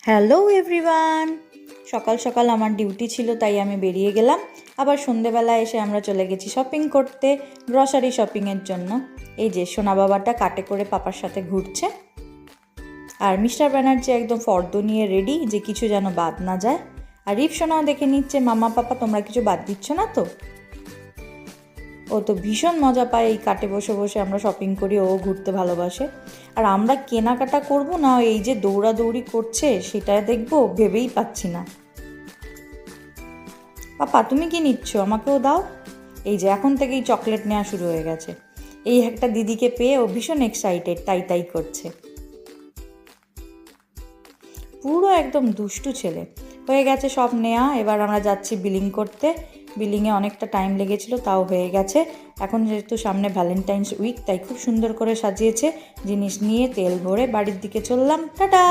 Hello everyone, সকাল সকাল আমার ডিউটি ছিল তাই আমি বেরিয়ে গেলাম। আবার সন্ধেবেলা এসে আমরা চলে গেছি শপিং করতে, গ্রসারি শপিংয়ের জন্য। এই যে সোনা বাবাটা কাটে করে পাপার সাথে ঘুরছে, আর মিস্টার ব্যানার্জি একদম ফর্দ নিয়ে রেডি যে কিছু যেন বাদ না যায়। আর রিপ সোনাও দেখে নিচ্ছে মামা পাপা তোমরা কিছু বাদ দিচ্ছ না তো। ও তো ভীষণ মজা পায় এই কাটে বসে বসে আমরা শপিং করি, ও ঘুরতে ভালোবাসে। আর আমরা কেনাকাটা করব না এই যে দৌড়াদৌড়ি করছে সেটা দেখবো ভেবেই পাচ্ছি না। পাপা তুমি কি নিচ্ছ, আমাকেও দাও। এই যে এখন থেকেই চকলেট নেওয়া শুরু হয়ে গেছে। এই একটা দিদিকে পেয়ে ও ভীষণ এক্সাইটেড, তাই তাই করছে। পুরো একদম দুষ্টু ছেলে। হয়ে গেছে সব নেওয়া, এবার আমরা যাচ্ছি বিলিং করতে। বিলিংয়ে অনেকটা টাইম লেগেছিল, তাও হয়ে গেছে। এখন যেহেতু সামনে ভ্যালেন্টাইন্স উইক তাই খুব সুন্দর করে সাজিয়েছে। জিনিস নিয়ে তেল ভরে বাড়ির দিকে চললাম। টাটা।